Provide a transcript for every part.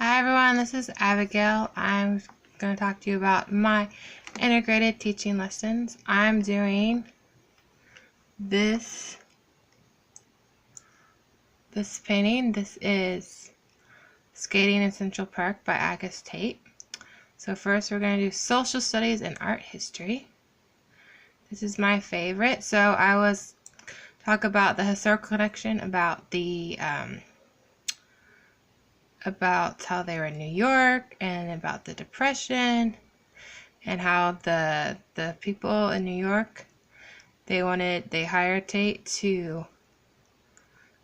Hi everyone, this is Abigail. I'm going to talk to you about my integrated teaching lessons. I'm doing this painting. This is Skating in Central Park by Agus Tate. So first we're going to do social studies and art history. This is my favorite. So I was talk about the historical connection, about how they were in New York, and about the Depression, and how the people in New York, they hired Tate to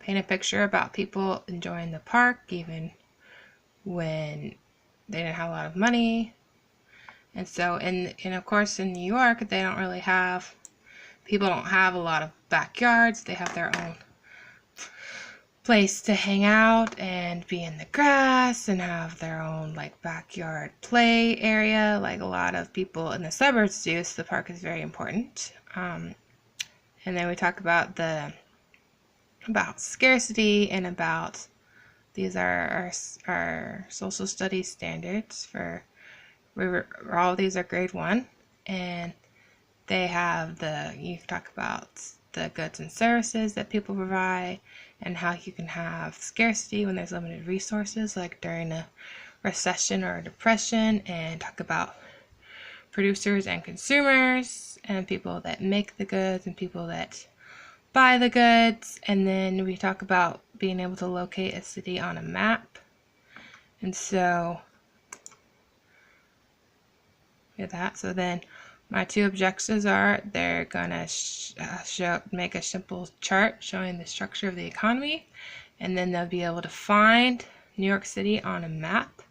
paint a picture about people enjoying the park even when they didn't have a lot of money. And so and of course in New York people don't have a lot of backyards. They have their own place to hang out and be in the grass and have their own backyard play area like a lot of people in the suburbs do. So the park is very important. And then we talk about scarcity and about these are our social studies standards for all of these are grade 1, and they have you talk about the goods and services that people provide and how you can have scarcity when there's limited resources, like during a recession or a depression, and talk about producers and consumers and people that make the goods and people that buy the goods. And then we talk about being able to locate a city on a map. And so with that, so then my two objectives are they're gonna make a simple chart showing the structure of the economy, and then they'll be able to find New York City on a map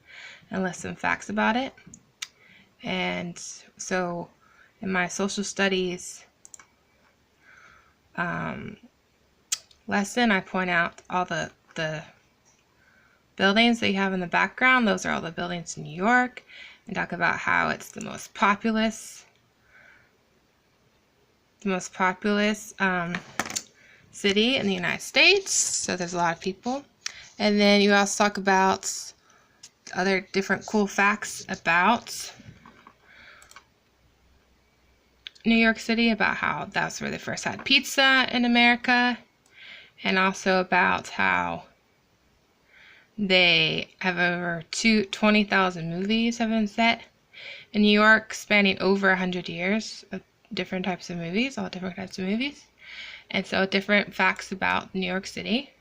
and list some facts about it. And so in my social studies lesson, I point out all the buildings that you have in the background. Those are all the buildings in New York, and talk about how it's the most populous city in the United States. So there's a lot of people. And then you also talk about other different cool facts about New York City, about how that's where they first had pizza in America, and also about how they have over 20,000 movies have been set in New York, spanning over 100 years of different types of movies, all different types of movies. And so different facts about New York City.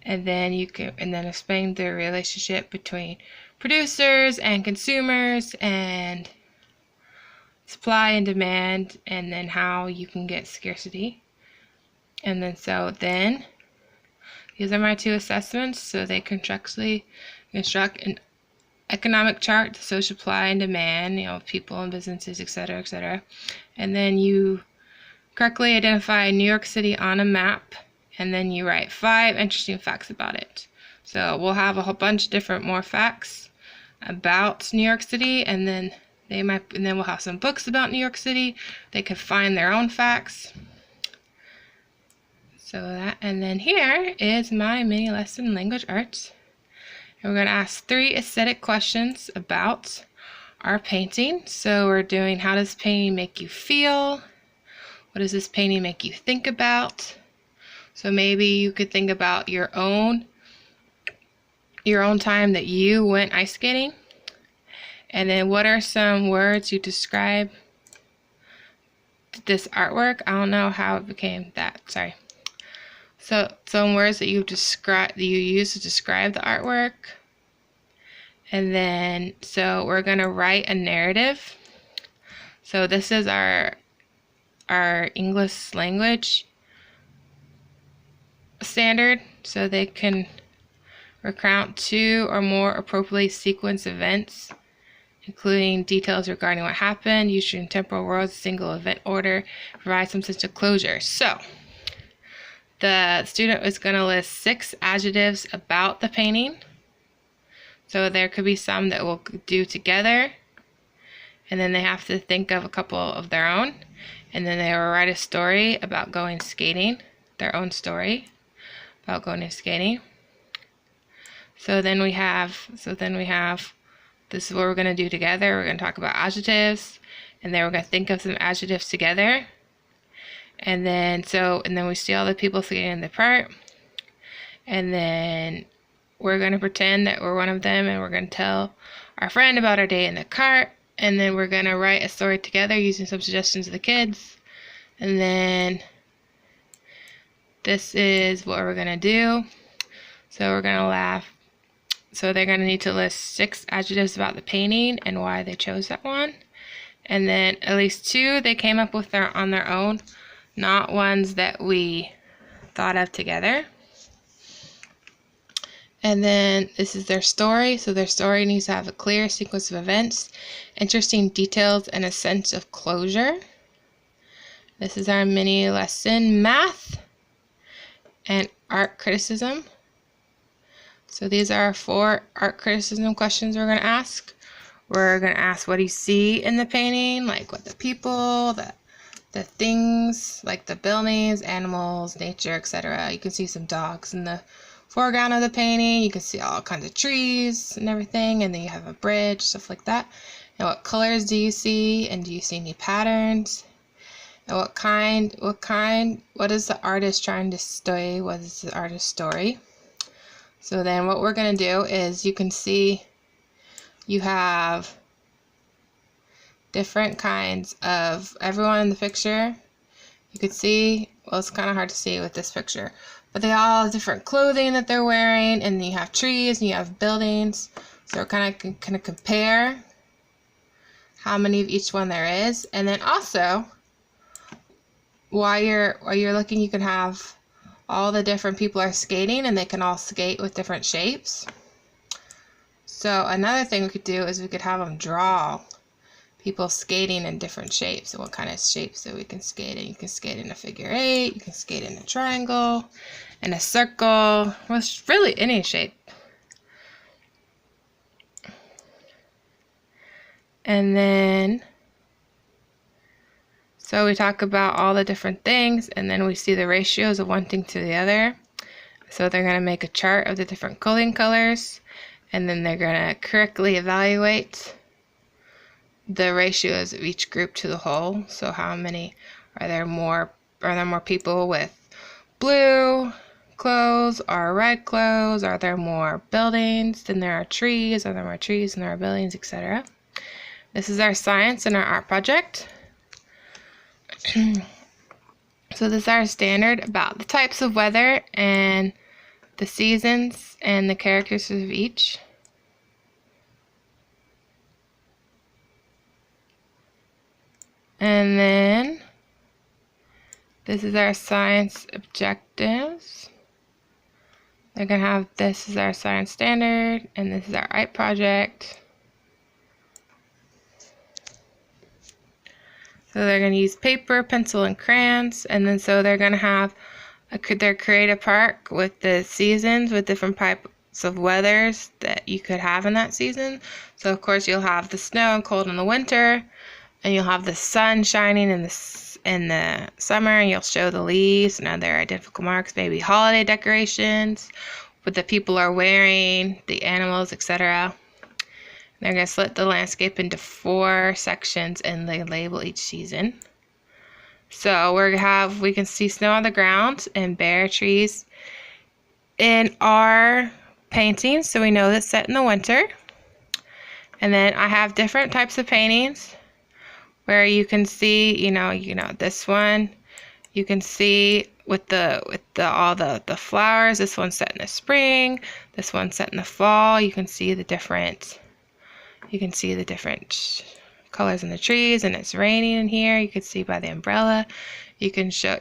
And then explain the relationship between producers and consumers and supply and demand, and then how you can get scarcity. And then these are my two assessments. So they construct an economic chart, the social supply and demand, people and businesses, etc., etc. And then you correctly identify New York City on a map, and then you write 5 interesting facts about it. So we'll have a whole bunch of different more facts about New York City, and then we'll have some books about New York City. They could find their own facts. And then here is my mini lesson, language arts. And we're going to ask 3 aesthetic questions about our painting. So we're doing, how does painting make you feel? What does this painting make you think about? So maybe you could think about your own time that you went ice skating. And then what are some words you describe this artwork? I don't know how it became that. Sorry. So some words that you use to describe the artwork. And then so we're going to write a narrative. So this is our English language standard. So they can recount 2 or more appropriately sequenced events, including details regarding what happened, using temporal words, single event order, provide some sense of closure. So the student is going to list 6 adjectives about the painting. So there could be some that we'll do together, and then they have to think of a couple of their own, and then they will write a story about going skating, their own story about going and skating. So then we have, this is what we're going to do together. We're going to talk about adjectives, and then we're going to think of some adjectives together. And then we see all the people skating in the park. And then we're going to pretend that we're one of them, and we're going to tell our friend about our day in the cart. And then we're going to write a story together using some suggestions of the kids. And then this is what we're going to do. So we're going to laugh. So they're going to need to list 6 adjectives about the painting and why they chose that one. And then at least 2 they came up with on their own, not ones that we thought of together. And then this is their story. So their story needs to have a clear sequence of events, interesting details, and a sense of closure. This is our mini lesson, math and art criticism. So these are 4 art criticism questions we're going to ask. We're going to ask, what do you see in the painting? Like what the people, the things, like the buildings, animals, nature, etc. You can see some dogs in the foreground of the painting. You can see all kinds of trees and everything. And then you have a bridge, stuff like that. And what colors do you see? And do you see any patterns? And what is the artist trying to say? What is the artist's story? So then what we're going to do is, you can see you have different kinds of everyone in the picture. You could see, well, it's kind of hard to see with this picture, but they all have different clothing that they're wearing, and you have trees and you have buildings. So we're kind of compare how many of each one there is. And then also, while you're looking, you can have all the different people are skating, and they can all skate with different shapes. So another thing we could do is we could have them draw people skating in different shapes, and what kind of shapes that we can skate in. You can skate in a figure 8, you can skate in a triangle, in a circle, well, really any shape. And then, so we talk about all the different things, and then we see the ratios of one thing to the other. So they're going to make a chart of the different clothing colors, and then they're going to correctly evaluate the ratios of each group to the whole. So how many, are there more people with blue clothes or red clothes? Are there more buildings than there are trees? Are there more trees than there are buildings, etc.? This is our science and our art project. So this is our standard about the types of weather and the seasons and the characteristics of each. And then this is our science objectives. They're going to have, this is our science standard, and this is our art project. So they're going to use paper, pencil, and crayons, and then so they're going to have their creative park with the seasons, with different types of weathers that you could have in that season. So of course you'll have the snow and cold in the winter, and you'll have the sun shining in the summer, and you'll show the leaves and other identical marks, maybe holiday decorations, what the people are wearing, the animals, etc. They're going to split the landscape into 4 sections, and they label each season. So we can see snow on the ground and bare trees in our painting, so we know that's set in the winter. And then I have different types of paintings where you can see, this one, you can see with all the flowers. This one's set in the spring. This one's set in the fall. You can see the different colors in the trees, and it's raining in here. You can see by the umbrella. You can show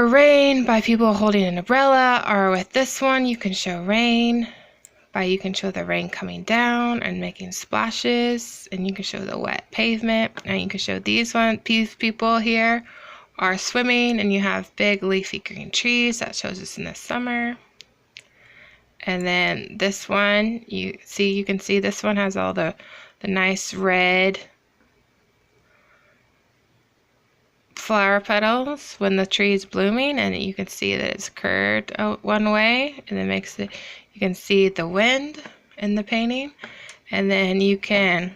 rain by people holding an umbrella, or with this one you can show rain by, you can show the rain coming down and making splashes, and you can show the wet pavement, and you can show these people here are swimming, and you have big leafy green trees. That shows us in the summer. And then this one, you can see this one has all the nice red flower petals when the tree is blooming, and you can see that it's curved one way, and it makes it, you can see the wind in the painting, and then you can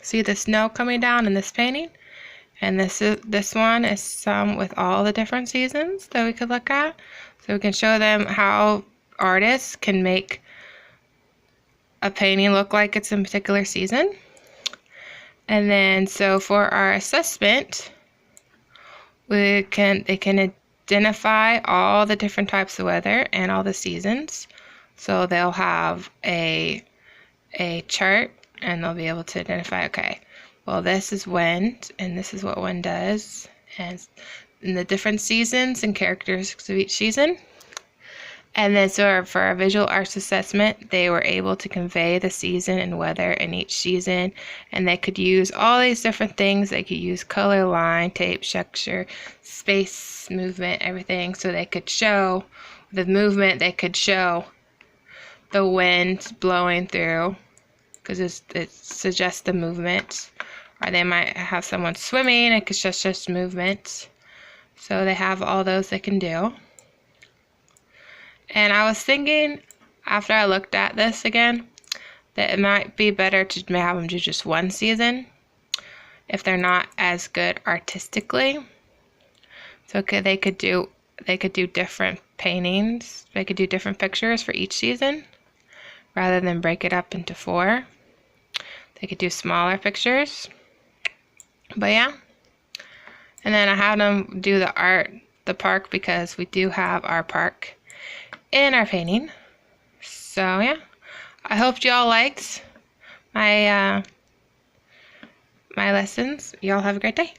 see the snow coming down in this painting. And this one is some with all the different seasons that we could look at, so we can show them how artists can make a painting look like it's in a particular season. And then so for our assessment, they can identify all the different types of weather and all the seasons. So they'll have a chart, and they'll be able to identify, okay, well, this is wind, and this is what wind does, and in the different seasons and characteristics of each season. And then so for our visual arts assessment, they were able to convey the season and weather in each season, and they could use all these different things. They could use color, line, tape, texture, space, movement, everything. So they could show the movement, they could show the wind blowing through, because it suggests the movement. Or they might have someone swimming, it could just movement. So they have all those they can do. And I was thinking, after I looked at this again, that it might be better to have them do just one season if they're not as good artistically. So they could do different paintings. They could do different pictures for each season rather than break it up into 4. They could do smaller pictures. But yeah. And then I had them do the park, because we do have our park in our painting. So yeah, I hope y'all liked my my lessons. Y'all have a great day.